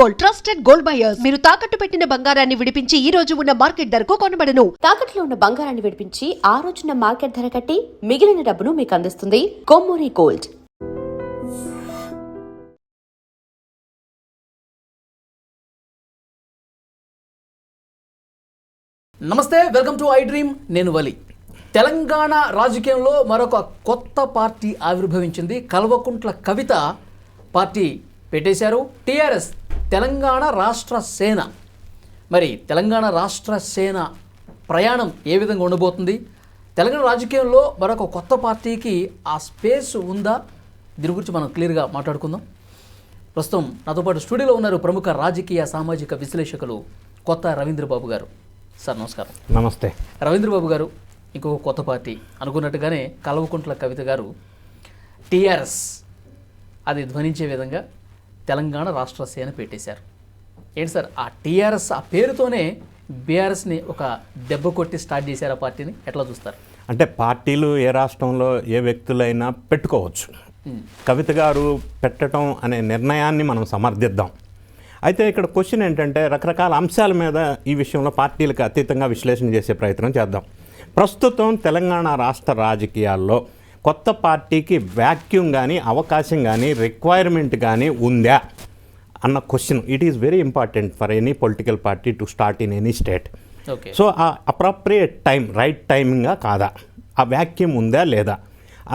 Gold, trusted gold buyers. మీరు తాకట్టు పెట్టిన బంగారాన్ని విడిపించి ఈ రోజు ఉన్న మార్కెట్ ధరకు కొనబడను. తాకట్టులో ఉన్న బంగారాన్ని విడిపించి ఆ రోజున్న మార్కెట్ ధర కట్టి మిగిలిన డబ్బును మీకు అందిస్తుంది కొమ్మూరి గోల్డ్. నమస్తే, వెల్కమ్ టు ఐ డ్రీమ్. నేను వలి. తెలంగాణ రాజకీయంలో మరొక కొత్త పార్టీ ఆవిర్భవించింది. కల్వకుంట్ల కవిత పార్టీ పెట్టేశారు. టీఆర్ఎస్ తెలంగాణ రాష్ట్ర సేన. మరి తెలంగాణ రాష్ట్ర సేన ప్రయాణం ఏ విధంగా ఉండబోతుంది? తెలంగాణ రాజకీయంలో మరొక కొత్త పార్టీకి ఆ స్పేస్ ఉందా? దీని గురించి మనం క్లియర్గా మాట్లాడుకుందాం. ప్రస్తుతం నాతో పాటు స్టూడియోలో ఉన్నారు ప్రముఖ రాజకీయ సామాజిక విశ్లేషకులు కొత్త రవీంద్రబాబు గారు. సార్ నమస్కారం. నమస్తే. రవీంద్రబాబు గారు, ఇంకొక కొత్త పార్టీ అనుకున్నట్టుగానే కల్వకుంట్ల కవిత గారు టీఆర్ఎస్ అది ధ్వనించే విధంగా తెలంగాణ రాష్ట్ర సేన పెట్టేశారు. ఏంటి సార్, ఆ టీఆర్ఎస్ ఆ పేరుతోనే బీఆర్ఎస్ని ఒక దెబ్బ కొట్టి స్టార్ట్ చేశారు. ఆ పార్టీని ఎట్లా చూస్తారు? అంటే పార్టీలు ఏ రాష్ట్రంలో ఏ వ్యక్తులైనా పెట్టుకోవచ్చు. కవిత గారు పెట్టడం అనే నిర్ణయాన్ని మనం సమర్థిద్దాం. అయితే ఇక్కడ క్వశ్చన్ ఏంటంటే, రకరకాల అంశాల మీద ఈ విషయంలో పార్టీలకు అతీతంగా విశ్లేషణ చేసే ప్రయత్నం చేద్దాం. ప్రస్తుతం తెలంగాణ రాష్ట్ర రాజకీయాల్లో కొత్త పార్టీకి వ్యాక్యూమ్ కానీ అవకాశం కానీ రిక్వైర్మెంట్ కానీ ఉందా అన్న question it is very important for any political party to start in any state. So ఆ అప్రాప్రియేట్ టైం, రైట్ టైమింగా కాదా, ఆ వ్యాక్యూమ్ ఉందా లేదా,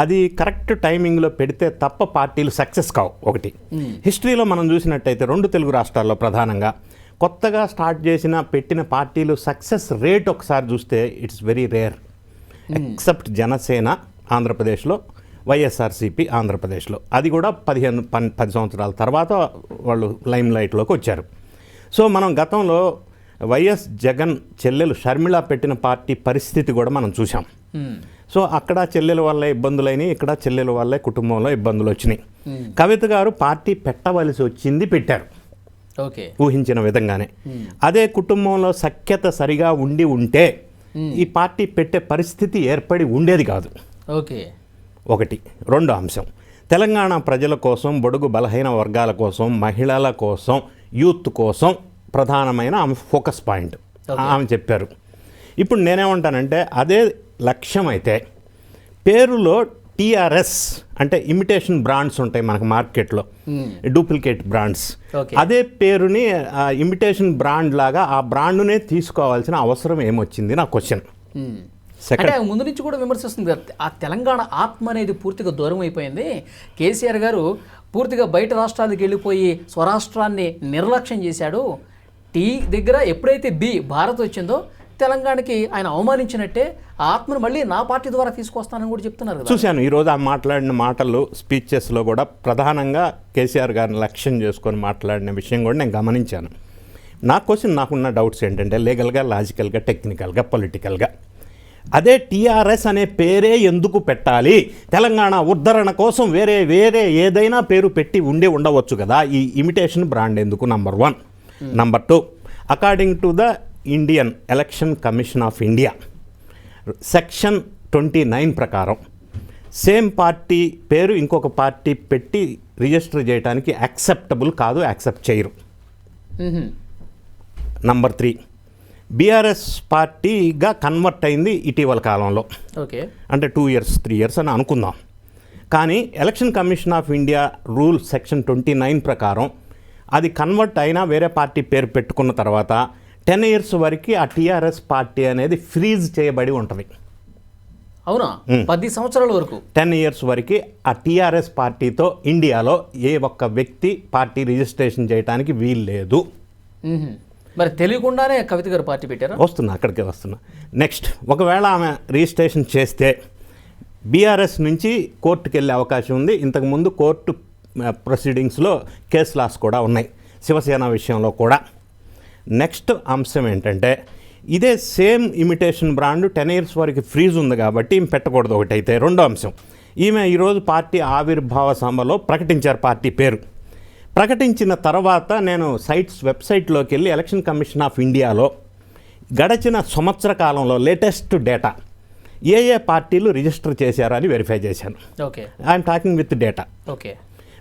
అది కరెక్ట్ టైమింగ్లో పెడితే తప్ప పార్టీలు సక్సెస్ కావు. ఒకటి హిస్టరీలో మనం చూసినట్టయితే 2 తెలుగు రాష్ట్రాల్లో ప్రధానంగా కొత్తగా స్టార్ట్ చేసిన పెట్టిన పార్టీలు సక్సెస్ రేట్ ఒకసారి చూస్తే it's very rare. Except Janasena ఆంధ్రప్రదేశ్లో, వైఎస్ఆర్సీపీ ఆంధ్రప్రదేశ్లో. అది కూడా 10 సంవత్సరాల తర్వాత వాళ్ళు లైమ్ లైట్లోకి వచ్చారు. సో మనం గతంలో వైఎస్ జగన్ చెల్లెలు షర్మిళ పెట్టిన పార్టీ పరిస్థితి కూడా మనం చూసాం. సో అక్కడ చెల్లెల వల్ల ఇబ్బందులైనవి, ఇక్కడ చెల్లెల వల్లే కుటుంబంలో ఇబ్బందులు వచ్చినాయి. కవిత గారు పార్టీ పెట్టవలసి వచ్చింది, పెట్టారు. ఓకే, ఊహించిన విధంగానే. అదే కుటుంబంలో సఖ్యత సరిగా ఉంటే ఈ పార్టీ పెట్టే పరిస్థితి ఏర్పడి ఉండేది కాదు. ఓకే, ఒకటి. రెండో అంశం, తెలంగాణ ప్రజల కోసం, బడుగు బలహీన వర్గాల కోసం, మహిళల కోసం, యూత్ కోసం ప్రధానమైన ఆమె ఫోకస్ పాయింట్ ఆమె చెప్పారు. ఇప్పుడు నేనేమంటానంటే, అదే లక్ష్యం అయితే పేరులో టీఆర్ఎస్ అంటే ఇమిటేషన్ బ్రాండ్స్ ఉంటాయి మనకు మార్కెట్లో, డూప్లికేట్ బ్రాండ్స్. అదే పేరుని ఇమిటేషన్ బ్రాండ్ లాగా ఆ బ్రాండ్నే తీసుకోవాల్సిన అవసరం ఏమొచ్చింది నా క్వశ్చన్. అంటే ముందు నుంచి కూడా విమర్శిస్తుంది, ఆ తెలంగాణ ఆత్మ అనేది పూర్తిగా దూరం అయిపోయింది. కేసీఆర్ గారు పూర్తిగా బయట రాష్ట్రాలకు వెళ్ళిపోయి స్వరాష్ట్రాన్ని నిర్లక్ష్యం చేశాడు. టీ దగ్గర ఎప్పుడైతే భారత్ వచ్చిందో తెలంగాణకి ఆయన అవమానించినట్టే ఆ ఆత్మను మళ్ళీ నా పార్టీ ద్వారా తీసుకొస్తానని కూడా చెప్తున్నారు కదా. చూశాను ఈరోజు ఆ మాట్లాడిన మాటలు స్పీచెస్లో కూడా ప్రధానంగా కేసీఆర్ గారిని లక్ష్యం చేసుకొని మాట్లాడిన విషయం కూడా నేను గమనించాను. నా క్వశ్చన్, నాకున్న డౌట్స్ ఏంటంటే లీగల్గా, లాజికల్గా, టెక్నికల్గా, పొలిటికల్గా అదే టీఆర్ఎస్ అనే పేరే ఎందుకు పెట్టాలి? తెలంగాణ ఉద్ధరణ కోసం వేరే ఏదైనా పేరు పెట్టి ఉండవచ్చు కదా. ఈ ఇమిటేషన్ బ్రాండ్ ఎందుకు? Number 1. Number 2, according to the Indian election commission of India section 29 ప్రకారం సేమ్ పార్టీ పేరు ఇంకొక పార్టీ పెట్టి రిజిస్టర్ చేయడానికి యాక్సెప్టబుల్ కాదు, యాక్సెప్ట్ చేయరు. నంబర్ 3, బీఆర్ఎస్ పార్టీగా కన్వర్ట్ అయింది ఇటీవల కాలంలో. ఓకే, అంటే 2 years 3 years అని అనుకుందాం. కానీ election commission of India rule section 29 ప్రకారం అది కన్వర్ట్ అయినా వేరే పార్టీ పేరు పెట్టుకున్న తర్వాత 10 years వరకు ఆ టీఆర్ఎస్ పార్టీ అనేది ఫ్రీజ్ చేయబడి ఉంటుంది. అవునా? 10 సంవత్సరాల వరకు 10 years వరకు ఆ టీఆర్ఎస్ పార్టీతో ఇండియాలో ఏ ఒక్క వ్యక్తి పార్టీ రిజిస్ట్రేషన్ చేయడానికి వీలు లేదు. మరి తెలియకుండానే కవిత గారు పార్టీ పెట్టారా? అక్కడికే వస్తున్నా. నెక్స్ట్, ఒకవేళ ఆమె రిజిస్ట్రేషన్ చేస్తే బీఆర్ఎస్ నుంచి కోర్టుకు వెళ్ళే అవకాశం ఉంది. ఇంతకుముందు కోర్టు ప్రొసీడింగ్స్లో కేసు లాస్ కూడా ఉన్నాయి, శివసేన విషయంలో కూడా. నెక్స్ట్ అంశం ఏంటంటే, ఇదే సేమ్ ఇమిటేషన్ బ్రాండ్ 10 years వరకు ఫ్రీజ్ ఉంది కాబట్టి ఈమె పెట్టకూడదు. ఒకటైతే. రెండో అంశం, ఈమె ఈరోజు పార్టీ ఆవిర్భావ సభలో ప్రకటించారు పార్టీ పేరు. ప్రకటించిన తర్వాత నేను వెబ్సైట్లోకి వెళ్ళి ఎలక్షన్ కమిషన్ ఆఫ్ ఇండియాలో గడచిన సంవత్సర కాలంలో లేటెస్ట్ డేటా ఏ పార్టీలు రిజిస్టర్ చేశారని వెరిఫై చేశాను. Okay, I'm talking with data. Okay,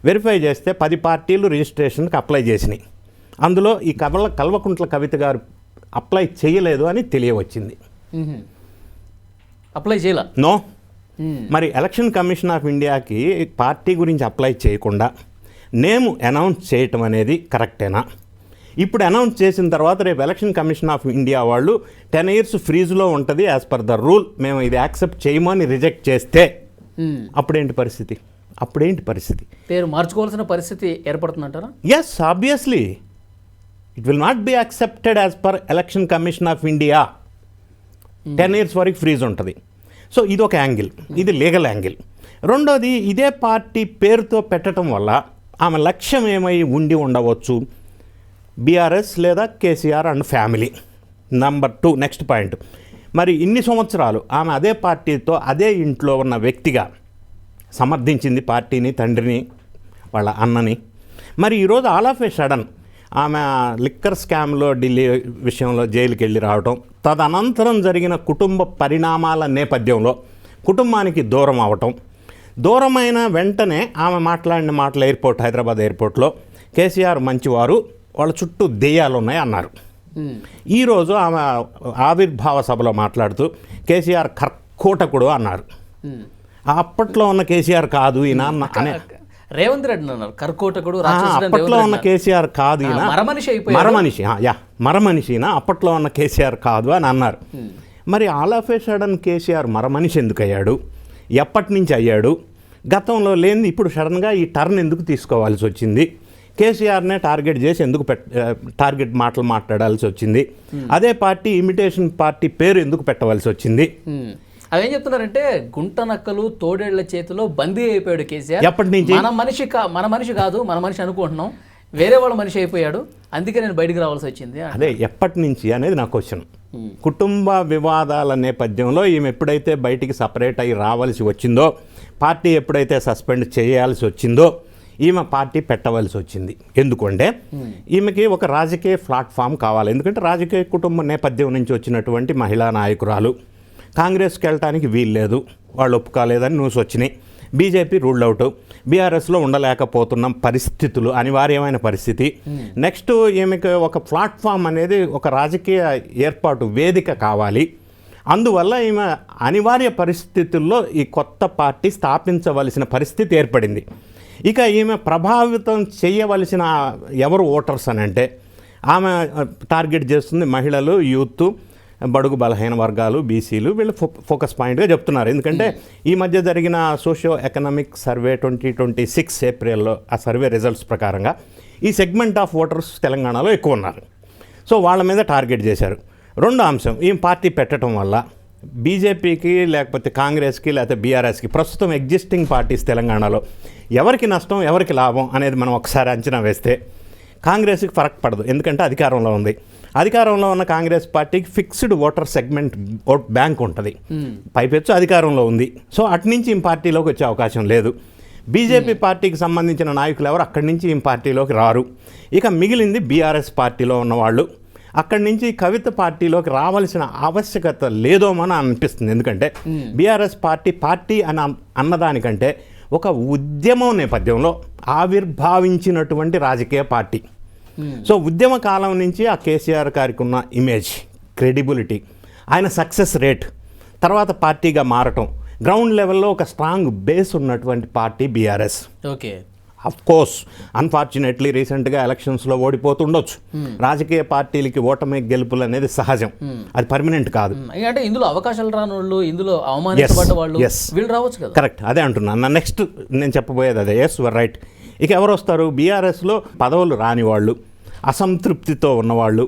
verify చేస్తే 10 పార్టీలు రిజిస్ట్రేషన్కి అప్లై చేసినాయి. అందులో ఈ కల్వకుంట్ల కవిత గారు అప్లై చేయలేదు అని తెలియవచ్చింది. అప్లై చేయాల నో. మరి ఎలక్షన్ కమిషన్ ఆఫ్ ఇండియాకి పార్టీ గురించి అప్లై చేయకుండా నేమ్ అనౌన్స్ చేయటం అనేది కరెక్టేనా? ఇప్పుడు అనౌన్స్ చేసిన తర్వాత రేపు ఎలక్షన్ కమిషన్ ఆఫ్ ఇండియా వాళ్ళు 10 years ఫ్రీజ్లో ఉంటుంది యాజ్ పర్ ద రూల్, మేము ఇది యాక్సెప్ట్ చేయమని రిజెక్ట్ చేస్తే అప్పుడేంటి పరిస్థితి? పేరు మార్చుకోవాల్సిన పరిస్థితి ఏర్పడుతుందంటారా? Yes, obviously it will not be accepted as per election commission of India. 10 years వరకు ఫ్రీజ్ ఉంటుంది. సో ఇది ఒక యాంగిల్, ఇది లీగల్ యాంగిల్. రెండోది, ఇదే పార్టీ పేరుతో పెట్టడం వల్ల ఆమె లక్ష్యం ఏమై ఉండి ఉండవచ్చు? బీఆర్ఎస్ లేదా KCR and family. Number 2, next point, మరి ఇన్ని సంవత్సరాలు ఆమె అదే పార్టీతో అదే ఇంట్లో ఉన్న వ్యక్తిగా సమర్థించింది పార్టీని, తండ్రిని, వాళ్ళ అన్నని. మరి ఈరోజు ఆల్ ఆఫ్ ఏ సడన్ ఆమె లిక్కర్ స్కామ్లో ఢిల్లీ విషయంలో జైలుకి వెళ్ళి రావటం, తదనంతరం జరిగిన కుటుంబ పరిణామాల నేపథ్యంలో కుటుంబానికి దూరం అవటం, దూరమైన వెంటనే ఆమె మాట్లాడిన మాటలు హైదరాబాద్ ఎయిర్పోర్ట్లో కేసీఆర్ మంచివారు, వాళ్ళ చుట్టూ దెయ్యాలు ఉన్నాయి అన్నారు. ఈరోజు ఆమె ఆవిర్భావ సభలో మాట్లాడుతూ కేసీఆర్ కర్కోటకుడు అన్నారు. అప్పట్లో ఉన్న కేసీఆర్ కాదు ఈయన అనే రేవంత్ రెడ్డి అన్నారు కర్కోటకుడు. అప్పట్లో ఉన్న కేసీఆర్ కాదు ఈయన, మరమనిషినా అప్పట్లో ఉన్న కేసీఆర్ కాదు అని అన్నారు. మరి all of a sudden KCR మరమనిషి ఎందుకు అయ్యాడు? ఎప్పటి నుంచి అయ్యాడు? గతంలో లేని ఇప్పుడు సడన్గా ఈ టర్న్ ఎందుకు తీసుకోవాల్సి వచ్చింది? కేసీఆర్నే టార్గెట్ చేసి ఎందుకు టార్గెట్ మాటలు మాట్లాడాల్సి వచ్చింది? అదే పార్టీ ఇమిటేషన్ పార్టీ పేరు ఎందుకు పెట్టవలసి వచ్చింది? అవేం చెప్తున్నారంటే గుంట నక్కలు తోడేళ్ల చేతిలో బందీ అయిపోయాడు కేసీఆర్. ఎప్పటి నుంచి? మన మనిషి కాదు, మన మనిషి అనుకుంటున్నాం, వేరే వాళ్ళ మనిషి అయిపోయాడు, అందుకే నేను బయటికి రావాల్సి వచ్చింది. అదే ఎప్పటి నుంచి అనేది నా క్వశ్చన్. కుటుంబ వివాదాల నేపథ్యంలో ఈమె ఎప్పుడైతే బయటికి సపరేట్ అయ్యి రావాల్సి వచ్చిందో, పార్టీ ఎప్పుడైతే సస్పెండ్ చేయాల్సి వచ్చిందో, ఈమె పార్టీ పెట్టవలసి వచ్చింది. ఎందుకంటే ఈమెకి ఒక రాజకీయ ప్లాట్ఫామ్ కావాలి. ఎందుకంటే రాజకీయ కుటుంబ నేపథ్యం నుంచి వచ్చినటువంటి మహిళా నాయకురాలు. కాంగ్రెస్కి వెళ్ళటానికి వీల్లేదు, వాళ్ళు ఒప్పుకోలేదని న్యూస్ వచ్చినాయి. బీజేపీ రూల్డ్ అవుట్, బీఆర్ఎస్లో ఉండలేకపోతున్న పరిస్థితులు, అనివార్యమైన పరిస్థితి. నెక్స్ట్ ఈమెకి ఒక ప్లాట్ఫామ్ అనేది, ఒక రాజకీయ ఏర్పాటు వేదిక కావాలి. అందువల్ల ఈమె అనివార్య పరిస్థితుల్లో ఈ కొత్త పార్టీ స్థాపించవలసిన పరిస్థితి ఏర్పడింది. ఇక ఈమె ప్రభావితం చేయవలసిన ఎవరు ఓటర్స్ అని అంటే, ఆమె టార్గెట్ చేస్తుంది మహిళలు, యూత్, బడుగు బలహీన వర్గాలు, బీసీలు. వీళ్ళు ఫోకస్ పాయింట్గా చెప్తున్నారు. ఎందుకంటే ఈ మధ్య జరిగిన సోషియో ఎకనామిక్ సర్వే 2026 ఏప్రిల్లో ఆ సర్వే రిజల్ట్స్ ప్రకారంగా ఈ సెగ్మెంట్ ఆఫ్ ఓటర్స్ తెలంగాణలో ఎక్కువ ఉన్నారు. సో వాళ్ళ మీద టార్గెట్ చేశారు. రెండో అంశం, ఈ పార్టీ పెట్టడం వల్ల బీజేపీకి లేకపోతే కాంగ్రెస్కి లేకపోతే బీఆర్ఎస్కి, ప్రస్తుతం ఎగ్జిస్టింగ్ పార్టీస్ తెలంగాణలో ఎవరికి నష్టం ఎవరికి లాభం అనేది మనం ఒకసారి అంచనా వేస్తే కాంగ్రెస్కి ఫరక్ పడదు. ఎందుకంటే అధికారంలో ఉంది. అధికారంలో ఉన్న కాంగ్రెస్ పార్టీకి fixed voter segment vote bank ఉంటుంది, పైపెచ్చు అధికారంలో ఉంది. సో అటు నుంచి ఈ పార్టీలోకి వచ్చే అవకాశం లేదు. బీజేపీ పార్టీకి సంబంధించిన నాయకులు ఎవరు అక్కడి నుంచి ఈ పార్టీలోకి రారు. ఇక మిగిలింది బీఆర్ఎస్ పార్టీలో ఉన్నవాళ్ళు. అక్కడి నుంచి కవిత పార్టీలోకి రావాల్సిన ఆవశ్యకత లేదోమని అనిపిస్తుంది. ఎందుకంటే బీఆర్ఎస్ పార్టీ అని అన్నదానికంటే ఒక ఉద్యమం నేపథ్యంలో ఆవిర్భావించినటువంటి రాజకీయ పార్టీ. సో ఉద్యమ కాలం నుంచి ఆ కేసీఆర్ గారికి ఉన్న ఇమేజ్, క్రెడిబిలిటీ, ఆయన సక్సెస్ రేట్, తర్వాత పార్టీగా మారటం, గ్రౌండ్ లెవెల్లో ఒక స్ట్రాంగ్ బేస్ ఉన్నటువంటి party BRS. Okay, of course unfortunately రీసెంట్గా ఎలక్షన్స్లో ఓడిపోతుండొచ్చు. రాజకీయ పార్టీలకి ఓటమి గెలుపులు అనేది సహజం, అది పర్మనెంట్ కాదు. అంటే ఇందులో అవకాశాలు రాని వాళ్ళు, ఇందులో అవమానించబడ్డ వాళ్ళు వీళ్ళు రావచ్చు కదా. కరెక్ట్, అదే అంటున్నాను. నెక్స్ట్ నేను చెప్పబోయేది అదే. Yes your right. ఇక ఎవరు వస్తారు? బీఆర్ఎస్లో పదవులు రాని వాళ్ళు, అసంతృప్తితో ఉన్నవాళ్ళు,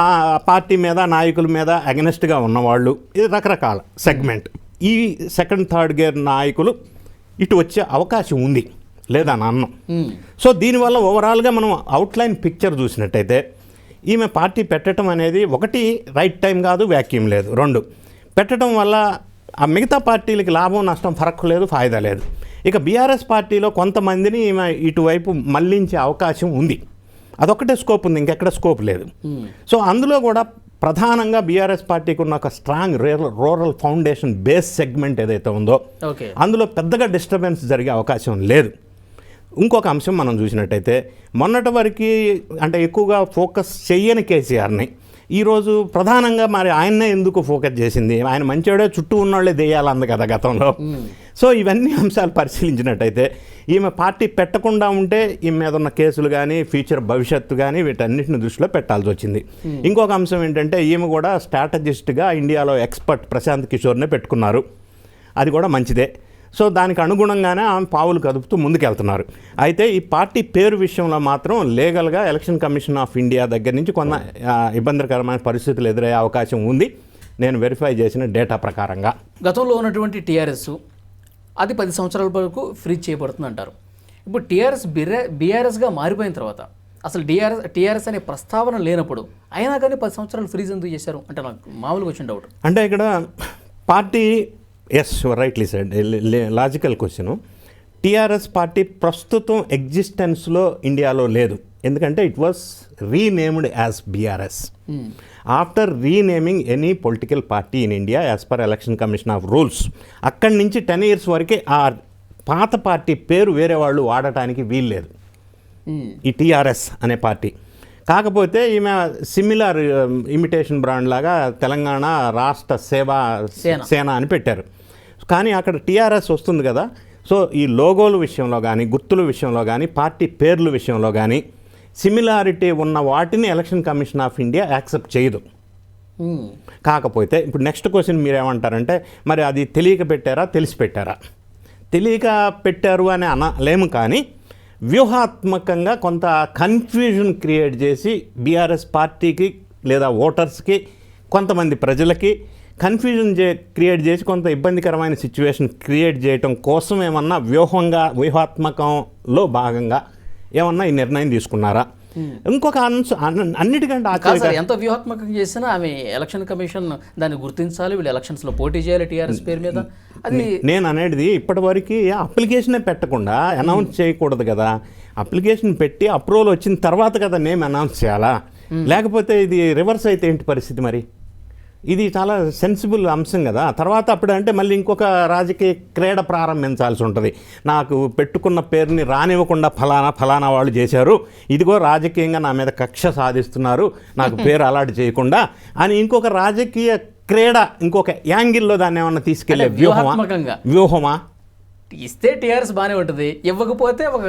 ఆ పార్టీ మీద నాయకుల మీద అగెనెస్ట్గా ఉన్నవాళ్ళు, ఇది రకరకాల సెగ్మెంట్. ఈ సెకండ్ థర్డ్ గేర్ నాయకులు ఇటు వచ్చే అవకాశం ఉంది లేదా అన్నం. సో దీనివల్ల ఓవరాల్గా మనం అవుట్లైన్ పిక్చర్ చూసినట్టయితే ఈమె పార్టీ పెట్టడం అనేది ఒకటి రైట్ టైం కాదు, వ్యాక్యూమ్ లేదు. రెండు, పెట్టడం వల్ల ఆ మిగతా పార్టీలకి లాభం నష్టం ఫరక్ లేదు, ఫాయిదా లేదు. ఇక బీఆర్ఎస్ పార్టీలో కొంతమందిని ఈమె ఇటువైపు మళ్లించే అవకాశం ఉంది. అదొక్కటే స్కోప్ ఉంది, ఇంకెక్కడ స్కోప్ లేదు. సో అందులో కూడా ప్రధానంగా బీఆర్ఎస్ పార్టీకి ఉన్న ఒక strong rural foundation base segment ఏదైతే ఉందో అందులో పెద్దగా డిస్టర్బెన్స్ జరిగే అవకాశం లేదు. ఇంకొక అంశం మనం చూసినట్టయితే మొన్నటి వరకు అంటే ఎక్కువగా ఫోకస్ చెయ్యని కేసీఆర్ని ఈరోజు ప్రధానంగా మరి ఆయన్నే ఎందుకు ఫోకస్ చేసింది, ఆయన మంచివాడే చుట్టూ ఉన్నోళ్ళే దేయాలంది కదా గతంలో. సో ఇవన్నీ అంశాలు పరిశీలించినట్టయితే ఈమె పార్టీ పెట్టకుండా ఉంటే ఈమె మీద ఉన్న కేసులు కానీ ఫ్యూచర్ భవిష్యత్తు కానీ వీటన్నిటిని దృష్టిలో పెట్టాల్సి వచ్చింది. ఇంకొక అంశం ఏంటంటే ఈమె కూడా స్ట్రాటజిస్ట్గా ఇండియాలో ఎక్స్పర్ట్ ప్రశాంత్ కిషోర్నే పెట్టుకున్నారు, అది కూడా మంచిదే. సో దానికి అనుగుణంగానే ఆమె పావులు కదుపుతూ ముందుకెళ్తున్నారు. అయితే ఈ పార్టీ పేరు విషయంలో మాత్రం లీగల్గా ఎలక్షన్ కమిషన్ ఆఫ్ ఇండియా దగ్గర నుంచి కొన్న ఇబ్బందికరమైన పరిస్థితులు ఎదురయ్యే అవకాశం ఉంది, నేను వెరిఫై చేసిన డేటా ప్రకారంగా. గతంలో ఉన్నటువంటి టీఆర్ఎస్ అది 10 సంవత్సరాల వరకు ఫ్రీజ్ చేయబడుతుంది అంటారు. ఇప్పుడు టీఆర్ఎస్ బీఆర్ఎస్గా మారిపోయిన తర్వాత అసలు టీఆర్ఎస్ అనే ప్రస్తావన లేనప్పుడు అయినా కానీ 10 సంవత్సరాలు ఫ్రీజ్ ఎందుకు చేశారు అంటే నాకు మామూలుగా వచ్చిన డౌట్. అంటే ఇక్కడ party yes rightly side logical question. TRS party ప్రస్తుతం ఎగ్జిస్టెన్స్లో ఇండియాలో లేదు, ఎందుకంటే it was renamed as BRS. After renaming any political party in India as per election commission of rules, అక్కడి నుంచి 10 years వరకే ఆ పాత పార్టీ పేరు వేరే వాళ్ళు వాడటానికి వీల్లేదు ఈ టీఆర్ఎస్ అనే పార్టీ. కాకపోతే ఈమె సిమిలర్ ఇమిటేషన్ బ్రాండ్ లాగా తెలంగాణ రాష్ట్ర సేన అని పెట్టారు. కానీ అక్కడ టీఆర్ఎస్ వస్తుంది కదా, సో ఈ లోగోల విషయంలో కానీ గుర్తుల విషయంలో కానీ పార్టీ పేర్ల విషయంలో కానీ సిమిలారిటీ ఉన్న వాటిని election commission of India accept చేయదు. కాకపోతే ఇప్పుడు నెక్స్ట్ క్వశ్చన్ మీరేమంటారంటే మరి అది తెలియక పెట్టారా తెలిసి పెట్టారా? తెలియక పెట్టారు అని అనలేము, కానీ వ్యూహాత్మకంగా కొంత కన్ఫ్యూజన్ క్రియేట్ చేసి బీఆర్ఎస్ పార్టీకి లేదా ఓటర్స్కి కొంతమంది ప్రజలకి కన్ఫ్యూజన్ క్రియేట్ చేసి కొంత ఇబ్బందికరమైన సిచ్యువేషన్ క్రియేట్ చేయటం కోసం ఏమన్నా వ్యూహాత్మకంలో భాగంగా ఏమన్నా ఈ నిర్ణయం తీసుకున్నారా? ఇంకొక అన్నిటికంటే ఎంత వ్యూహాత్మకంగా చేసినా ఆమె ఎలక్షన్ కమిషన్ దాన్ని గుర్తించాలి, వీళ్ళు ఎలక్షన్స్లో పోటీ చేయాలి టీఆర్ఎస్ పేరు మీద. అది నేను అనేది ఇప్పటివరకు అప్లికేషనే పెట్టకుండా అనౌన్స్ చేయకూడదు కదా. అప్లికేషన్ పెట్టి అప్రూవల్ వచ్చిన తర్వాత కదా నేమ్ అనౌన్స్ చేయాలా, లేకపోతే ఇది రివర్స్ అయితే ఏంటి పరిస్థితి? మరి ఇది చాలా సెన్సిబుల్ అంశం కదా. తర్వాత అప్పుడు అంటే మళ్ళీ ఇంకొక రాజకీయ క్రీడ ప్రారంభించాల్సి ఉంటుంది. నాకు పెట్టుకున్న పేరుని రానివ్వకుండా ఫలానా వాళ్ళు చేశారు, ఇదిగో రాజకీయంగా నా మీద కక్ష సాధిస్తున్నారు, నాకు పేరు అలాట్ చేయకుండా అని ఇంకొక రాజకీయ క్రీడ ఇంకొక యాంగిల్లో దాన్ని ఏమన్నా తీసుకెళ్లే వ్యూహమా? ఇస్తే టీఆర్ఎస్ బాగానే ఉంటుంది, ఇవ్వకపోతే ఒక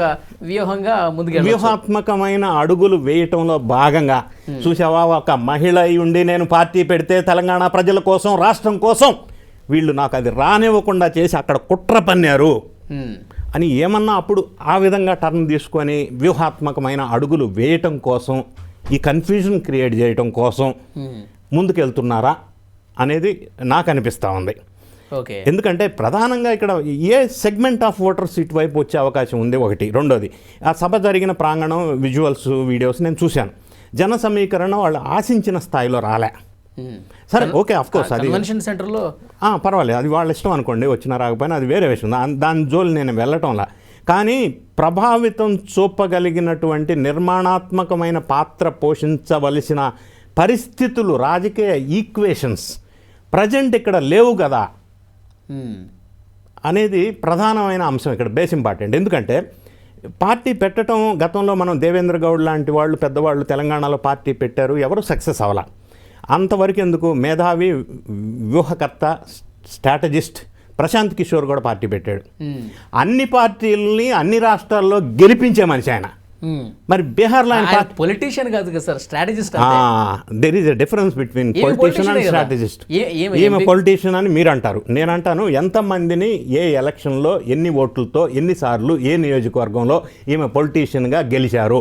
వ్యూహంగా ముందుకు వ్యూహాత్మకమైన అడుగులు వేయటంలో భాగంగా చూసావా, ఒక మహిళ ఉండి నేను పార్టీ పెడితే తెలంగాణ ప్రజల కోసం రాష్ట్రం కోసం వీళ్ళు నాకు అది రానివ్వకుండా చేసి అక్కడ కుట్ర పన్నారు అని ఏమన్నా అప్పుడు ఆ విధంగా టర్న్ తీసుకొని వ్యూహాత్మకమైన అడుగులు వేయటం కోసం ఈ కన్ఫ్యూజన్ క్రియేట్ చేయటం కోసం ముందుకెళ్తున్నారా అనేది నాకు అనిపిస్తూ ఉంది. ఎందుకంటే ప్రధానంగా ఇక్కడ ఏ సెగ్మెంట్ ఆఫ్ ఓటర్స్ ఇటువైపు వచ్చే అవకాశం ఉంది ఒకటి. రెండోది ఆ సభ జరిగిన ప్రాంగణం విజువల్స్ వీడియోస్ నేను చూశాను, జన సమీకరణ వాళ్ళు ఆశించిన స్థాయిలో రాలే. సరే ఓకే, అఫ్కోర్స్ అది కన్వెన్షన్ సెంటర్లో పర్వాలేదు, అది వాళ్ళ ఇష్టం అనుకోండి, వచ్చినా రాకపోయినా అది వేరే విషయం, దాని జోలు నేను వెళ్ళటంలా. కానీ ప్రభావితం చూపగలిగినటువంటి నిర్మాణాత్మకమైన పాత్ర పోషించవలసిన పరిస్థితులు, రాజకీయ ఈక్వేషన్స్ ప్రజెంట్ ఇక్కడ లేవు కదా అనేది ప్రధానమైన అంశం ఇక్కడ, బేస్ ఇంపార్టెంట్. ఎందుకంటే పార్టీ పెట్టడం గతంలో మనం దేవేంద్ర గౌడ్ లాంటి వాళ్ళు పెద్దవాళ్ళు తెలంగాణలో పార్టీ పెట్టారు, ఎవరు సక్సెస్ అవ్వాల. అంతవరకు ఎందుకు మేధావి వ్యూహకర్త స్ట్రాటజిస్ట్ ప్రశాంత్ కిషోర్ కూడా పార్టీ పెట్టాడు. అన్ని పార్టీలని అన్ని రాష్ట్రాల్లో గెలిపించే మనిషి ఆయన. మరి బీహార్లో పొలిటీషియన్ కాదు కదా sir, strategist. There is a difference between politician and strategist. ఈమె పొలిటీషియన్ అని మీరు అంటారు, నేను అంటాను ఎంతమందిని ఏ ఎలక్షన్లో ఎన్ని ఓట్లతో ఎన్నిసార్లు ఏ నియోజకవర్గంలో ఈమె పొలిటీషియన్గా గెలిచారు,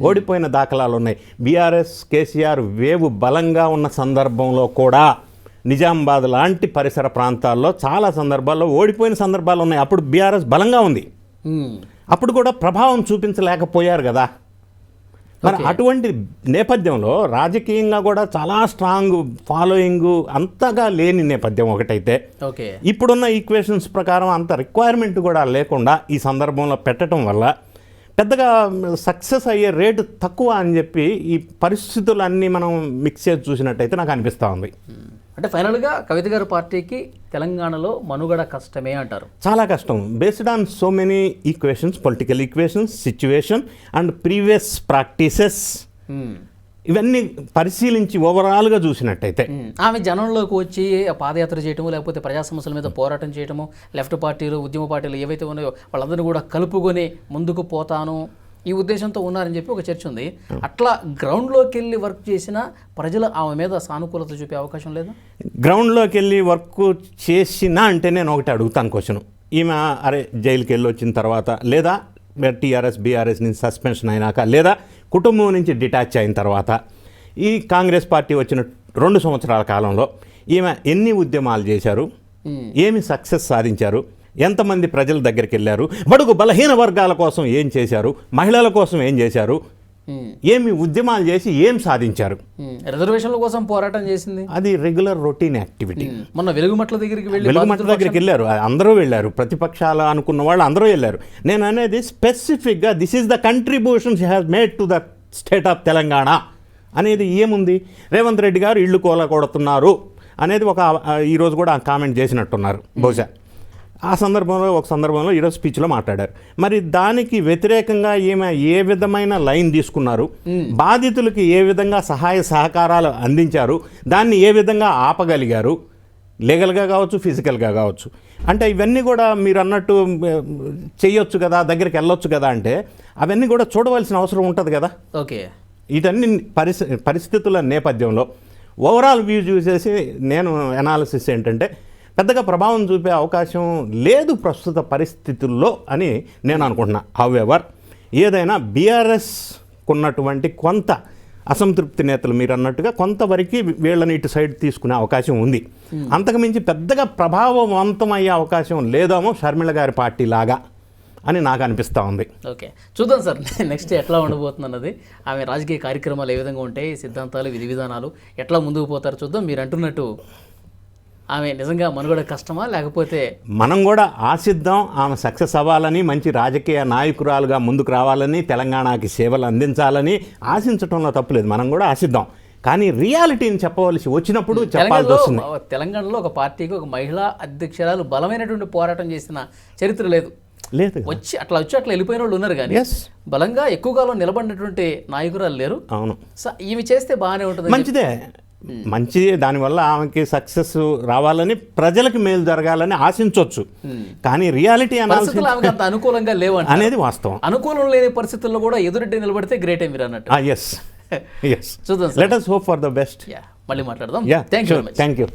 ఓడిపోయిన దాఖలాలు ఉన్నాయి. బీఆర్ఎస్ కేసీఆర్ వేవ్ బలంగా ఉన్న సందర్భంలో కూడా నిజామాబాద్ లాంటి పరిసర ప్రాంతాల్లో చాలా సందర్భాల్లో ఓడిపోయిన సందర్భాలు ఉన్నాయి. అప్పుడు బీఆర్ఎస్ బలంగా ఉంది, అప్పుడు కూడా ప్రభావం చూపించలేకపోయారు కదా. మరి అటువంటి నేపథ్యంలో రాజకీయంగా కూడా చాలా స్ట్రాంగ్ ఫాలోయింగ్ అంతగా లేని నేపథ్యం ఒకటైతే, ఇప్పుడున్న ఈక్వేషన్స్ ప్రకారం అంత రిక్వైర్మెంట్ కూడా లేకుండా ఈ సందర్భంలో పెట్టడం వల్ల పెద్దగా సక్సెస్ అయ్యే రేటు తక్కువ అని చెప్పి ఈ పరిస్థితులన్నీ మనం మిక్స్ చేసి చూసినట్టయితే నాకు అనిపిస్తూ ఉంది. అంటే ఫైనల్గా కవిత గారి పార్టీకి తెలంగాణలో మనుగడ కష్టమే అంటారు. చాలా కష్టం. Based on so many equations, political equations, situation and previous practices, ఇవన్నీ పరిశీలించి ఓవరాల్గా చూసినట్టయితే ఆమె జనంలోకి వచ్చి పాదయాత్ర చేయటము, లేకపోతే ప్రజా సమస్యల మీద పోరాటం చేయటము, లెఫ్ట్ పార్టీలు, ఉద్యమ పార్టీలు ఏవైతే ఉన్నాయో వాళ్ళందరినీ కూడా కలుపుకొని ముందుకు పోతాను ఈ ఉద్దేశంతో ఉన్నారని చెప్పి ఒక చర్చ ఉంది. అట్లా గ్రౌండ్లోకి వెళ్ళి వర్క్ చేసిన ప్రజలు ఆమె మీద సానుకూలత చూపే అవకాశం లేదా? గ్రౌండ్లోకి వెళ్ళి వర్క్ చేసినా అంటే నేను ఒకటి అడుగుతాను క్వశ్చన్, ఈమె అరే జైలుకి వెళ్ళి వచ్చిన తర్వాత, లేదా టీఆర్ఎస్ బీఆర్ఎస్ నుంచి సస్పెన్షన్ అయినాక, లేదా కుటుంబం నుంచి డిటాచ్ అయిన తర్వాత, ఈ కాంగ్రెస్ పార్టీ వచ్చిన 2 సంవత్సరాల కాలంలో ఈమె ఎన్ని ఉద్యమాలు చేశారు, ఏమి సక్సెస్ సాధించారు, ఎంతమంది ప్రజల దగ్గరికి వెళ్ళారు, బడుగు బలహీన వర్గాల కోసం ఏం చేశారు, మహిళల కోసం ఏం చేశారు, ఏమి ఉద్యమాలు చేసి ఏం సాధించారు. రిజర్వేషన్ల కోసం పోరాటం చేసింది, అది రెగ్యులర్ రొటీన్ యాక్టివిటీ. మొన్న వెలుగుమట్ల దగ్గరికి వెలుగుమట్ల దగ్గరికి వెళ్ళారు, అందరూ వెళ్ళారు, ప్రతిపక్షాలు అనుకున్న వాళ్ళు అందరూ వెళ్ళారు. నేను అనేది స్పెసిఫిక్గా this is the contribution she has made to the state of Telangana అనేది ఏముంది. రేవంత్ రెడ్డి గారు ఇళ్ళు కూలగొడుతున్నారు అనేది ఈరోజు కూడా కామెంట్ చేసినట్టున్నారు బహుశా. ఆ సందర్భంలో ఈరోజు స్పీచ్లో మాట్లాడారు. మరి దానికి వ్యతిరేకంగా ఈమె ఏ విధమైన లైన్ తీసుకున్నారు, బాధితులకి ఏ విధంగా సహాయ సహకారాలు అందించారు, దాన్ని ఏ విధంగా ఆపగలిగారు, లీగల్గా కావచ్చు, ఫిజికల్గా కావచ్చు. అంటే ఇవన్నీ కూడా మీరు అన్నట్టు చేయొచ్చు కదా, దగ్గరికి వెళ్ళొచ్చు కదా అంటే అవన్నీ కూడా చూడవలసిన అవసరం ఉంటుంది కదా. ఓకే, ఇవన్నీ పరిస్థితుల నేపథ్యంలో ఓవరాల్ వ్యూ చూసేసి నేను అనాలిసిస్ ఏంటంటే పెద్దగా ప్రభావం చూపే అవకాశం లేదు ప్రస్తుత పరిస్థితుల్లో అని నేను అనుకుంటున్నా. హౌఎవర్ ఏదైనా బీఆర్ఎస్ ఉన్నటువంటి కొంత అసంతృప్తి నేతలు మీరు అన్నట్టుగా కొంతవరకు వీళ్ళని ఇటు సైడ్ తీసుకునే అవకాశం ఉంది. అంతకుమించి పెద్దగా ప్రభావవంతమయ్యే అవకాశం లేదేమో షర్మిల గారి పార్టీ లాగా అని నాకు అనిపిస్తూ ఉంది. ఓకే, చూద్దాం సార్ నెక్స్ట్ ఎట్లా ఉండబోతుంది అన్నది. ఆమె రాజకీయ కార్యక్రమాలు ఏ విధంగా ఉంటాయి, సిద్ధాంతాలు, విధి విధానాలు ఎట్లా ముందుకు పోతారో చూద్దాం. మీరు అంటున్నట్టు ఆమె నిజంగా మనుగడ కష్టమా, లేకపోతే మనం కూడా ఆశిద్దాం ఆమె సక్సెస్ అవ్వాలని, మంచి రాజకీయ నాయకురాలుగా ముందుకు రావాలని, తెలంగాణకి సేవలు అందించాలని ఆశించడంలో తప్పులేదు, మనం కూడా ఆశిద్దాం. కానీ రియాలిటీని చెప్పవలసి వచ్చినప్పుడు చెప్పాల్సి వస్తుంది. తెలంగాణలో ఒక పార్టీకి ఒక మహిళా అధ్యక్షురాలు బలమైనటువంటి పోరాటం చేసిన చరిత్ర లేదు. వచ్చి అట్లా వెళ్ళిపోయిన వాళ్ళు ఉన్నారు, కానీ బలంగా ఎక్కువ కాలం నిలబడినటువంటి నాయకురాలు లేరు. అవును, ఈమె చేస్తే బాగానే ఉంటుంది, మంచిదే, మంచిది. దానివల్ల ఆమెకి సక్సెస్ రావాలని, ప్రజలకు మేలు జరగాలని ఆశించవచ్చు. కానీ రియాలిటీ అంత అనుకూలంగా లేవు అనేది వాస్తవం. అనుకూలం లేని పరిస్థితుల్లో కూడా ఎదురెడ్డి నిలబడితే గ్రేటే మీరు అన్నట్టు. చూద్దాం, let us hope for the best. మళ్ళీ మాట్లాడదాం. Thank you.